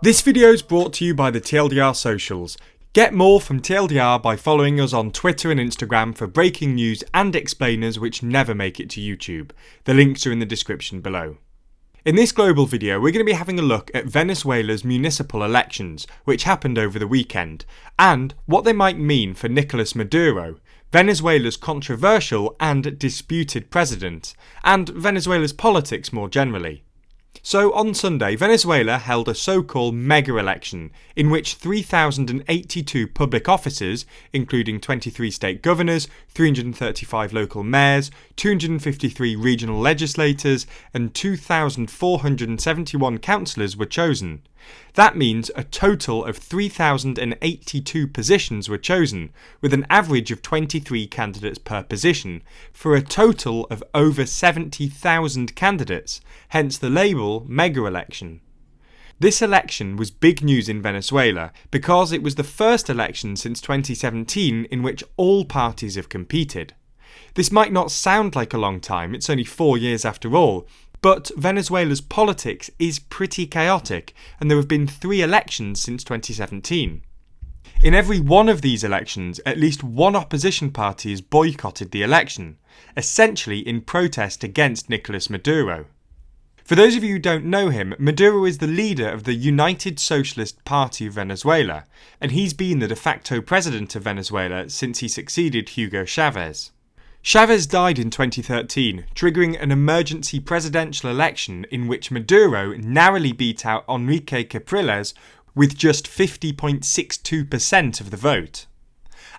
This video is brought to you by the TLDR socials. Get more from TLDR by following us on Twitter and Instagram for breaking news and explainers which never make it to YouTube. The links are in the description below. In this global video, we're going to be having a look at Venezuela's municipal elections, which happened over the weekend, and what they might mean for Nicolas Maduro, Venezuela's controversial and disputed president, and Venezuela's politics more generally. So on Sunday, Venezuela held a so-called mega-election in which 3,082 public officers, including 23 state governors, 335 local mayors, 253 regional legislators, and 2,471 councillors were chosen. That means a total of 3,082 positions were chosen, with an average of 23 candidates per position, for a total of over 70,000 candidates, hence the label mega-election. This election was big news in Venezuela because it was the first election since 2017 in which all parties have competed. This might not sound like a long time, it's only 4 years after all, but Venezuela's politics is pretty chaotic, and there have been 3 elections since 2017. In every one of these elections, at least one opposition party has boycotted the election, essentially in protest against Nicolas Maduro. For those of you who don't know him, Maduro is the leader of the United Socialist Party of Venezuela, and he's been the de facto president of Venezuela since he succeeded Hugo Chavez. Chavez died in 2013, triggering an emergency presidential election in which Maduro narrowly beat out Enrique Capriles with just 50.62% of the vote.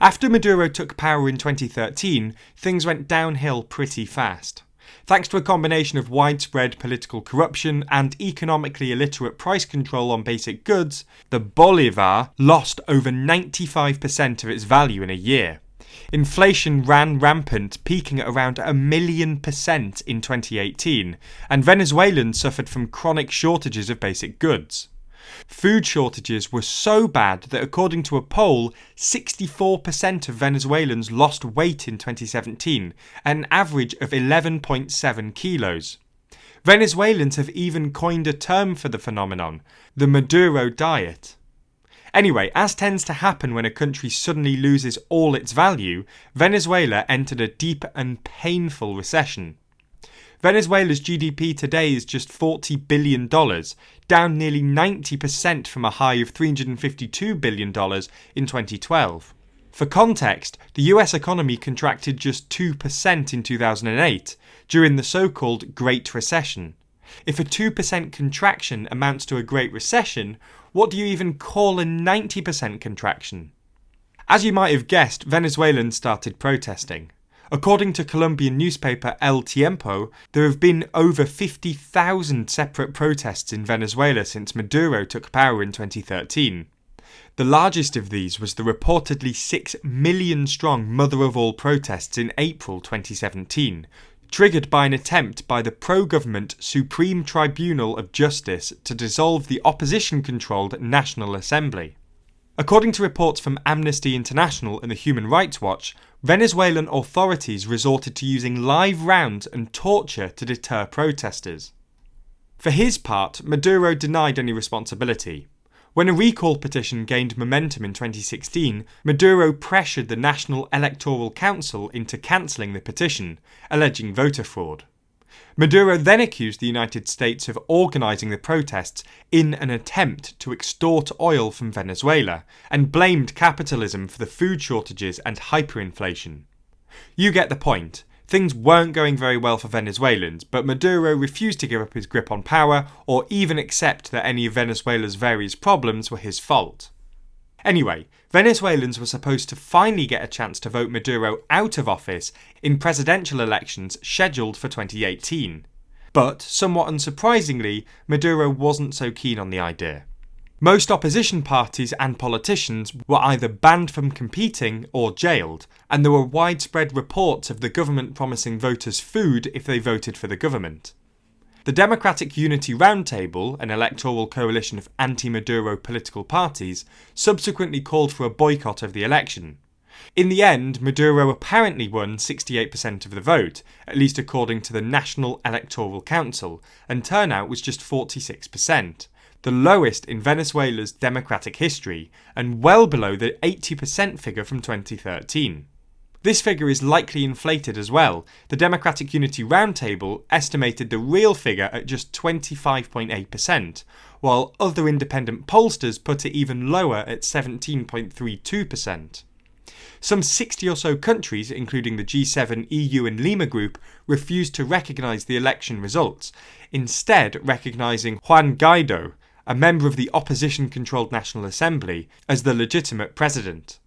After Maduro took power in 2013, things went downhill pretty fast. Thanks to a combination of widespread political corruption and economically illiterate price control on basic goods, the Bolivar lost over 95% of its value in a year. Inflation ran rampant, peaking at around 1,000,000% in 2018, and Venezuelans suffered from chronic shortages of basic goods. Food shortages were so bad that according to a poll, 64% of Venezuelans lost weight in 2017, an average of 11.7 kilos. Venezuelans have even coined a term for the phenomenon, the Maduro diet. Anyway, as tends to happen when a country suddenly loses all its value, Venezuela entered a deep and painful recession. Venezuela's GDP today is just $40 billion, down nearly 90% from a high of $352 billion in 2012. For context, the US economy contracted just 2% in 2008, during the so-called Great Recession. If a 2% contraction amounts to a Great Recession, what do you even call a 90% contraction? As you might have guessed, Venezuelans started protesting. According to Colombian newspaper El Tiempo, there have been over 50,000 separate protests in Venezuela since Maduro took power in 2013. The largest of these was the reportedly 6 million strong mother of all protests in April 2017, triggered by an attempt by the pro-government Supreme Tribunal of Justice to dissolve the opposition-controlled National Assembly. According to reports from Amnesty International and the Human Rights Watch, Venezuelan authorities resorted to using live rounds and torture to deter protesters. For his part, Maduro denied any responsibility. When a recall petition gained momentum in 2016, Maduro pressured the National Electoral Council into cancelling the petition, alleging voter fraud. Maduro then accused the United States of organising the protests in an attempt to extort oil from Venezuela, and blamed capitalism for the food shortages and hyperinflation. You get the point. Things weren't going very well for Venezuelans, but Maduro refused to give up his grip on power or even accept that any of Venezuela's various problems were his fault. Anyway, Venezuelans were supposed to finally get a chance to vote Maduro out of office in presidential elections scheduled for 2018. But, somewhat unsurprisingly, Maduro wasn't so keen on the idea. Most opposition parties and politicians were either banned from competing or jailed, and there were widespread reports of the government promising voters food if they voted for the government. The Democratic Unity Roundtable, an electoral coalition of anti-Maduro political parties, subsequently called for a boycott of the election. In the end, Maduro apparently won 68% of the vote, at least according to the National Electoral Council, and turnout was just 46%. the lowest in Venezuela's democratic history, and well below the 80% figure from 2013. This figure is likely inflated as well. The Democratic Unity Roundtable estimated the real figure at just 25.8%, while other independent pollsters put it even lower at 17.32%. Some 60 or so countries, including the G7, EU and Lima Group, refused to recognise the election results, instead recognising Juan Guaido, a member of the opposition-controlled National Assembly, as the legitimate president.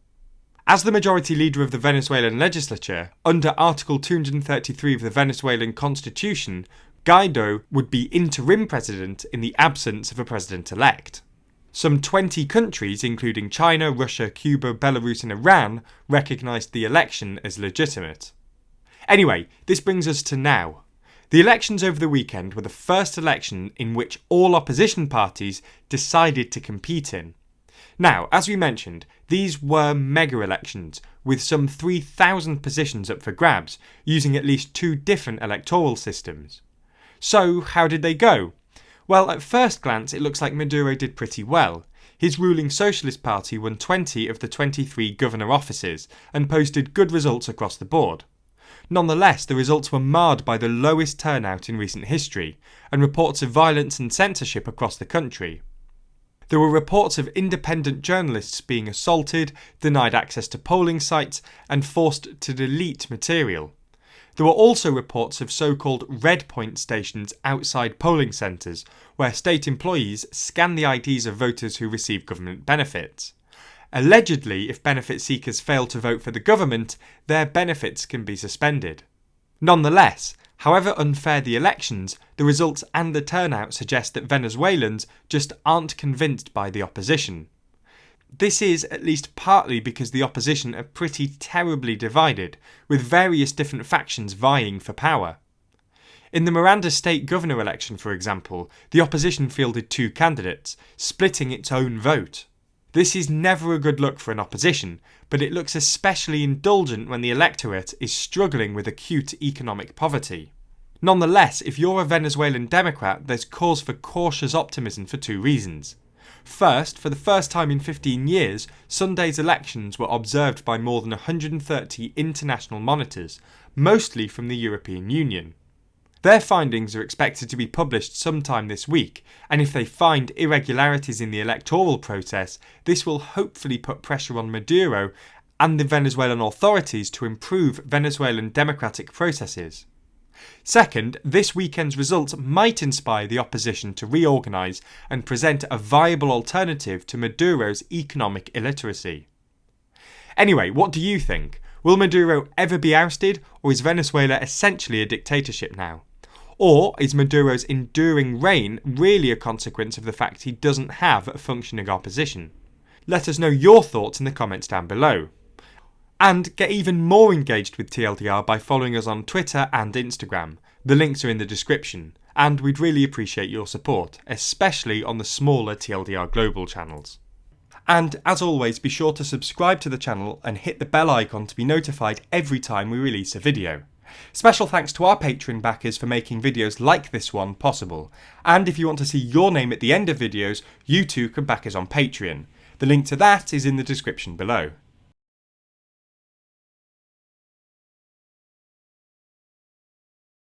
As the majority leader of the Venezuelan legislature, under Article 233 of the Venezuelan Constitution, Guaido would be interim president in the absence of a president-elect. Some 20 countries, including China, Russia, Cuba, Belarus and Iran, recognised the election as legitimate. Anyway, this brings us to now. The elections over the weekend were the first election in which all opposition parties decided to compete in. Now, as we mentioned, these were mega-elections, with some 3,000 positions up for grabs, using at least 2 different electoral systems. So, how did they go? Well, at first glance, it looks like Maduro did pretty well. His ruling Socialist Party won 20 of the 23 governor offices, and posted good results across the board. Nonetheless, the results were marred by the lowest turnout in recent history, and reports of violence and censorship across the country. There were reports of independent journalists being assaulted, denied access to polling sites, and forced to delete material. There were also reports of so-called red point stations outside polling centres, where state employees scan the IDs of voters who receive government benefits. Allegedly, if benefit seekers fail to vote for the government, their benefits can be suspended. Nonetheless, however unfair the elections, the results and the turnout suggest that Venezuelans just aren't convinced by the opposition. This is at least partly because the opposition are pretty terribly divided, with various different factions vying for power. In the Miranda state governor election, for example, the opposition fielded 2 candidates, splitting its own vote. This is never a good look for an opposition, but it looks especially indulgent when the electorate is struggling with acute economic poverty. Nonetheless, if you're a Venezuelan Democrat, there's cause for cautious optimism for 2 reasons. First, for the first time in 15 years, Sunday's elections were observed by more than 130 international monitors, mostly from the European Union. Their findings are expected to be published sometime this week, and if they find irregularities in the electoral process, this will hopefully put pressure on Maduro and the Venezuelan authorities to improve Venezuelan democratic processes. Second, this weekend's results might inspire the opposition to reorganise and present a viable alternative to Maduro's economic illiteracy. Anyway, what do you think? Will Maduro ever be ousted, or is Venezuela essentially a dictatorship now? Or is Maduro's enduring reign really a consequence of the fact he doesn't have a functioning opposition? Let us know your thoughts in the comments down below. And get even more engaged with TLDR by following us on Twitter and Instagram. The links are in the description, and we'd really appreciate your support, especially on the smaller TLDR Global channels. And as always, be sure to subscribe to the channel and hit the bell icon to be notified every time we release a video. Special thanks to our Patreon backers for making videos like this one possible. And if you want to see your name at the end of videos, you too can back us on Patreon. The link to that is in the description below.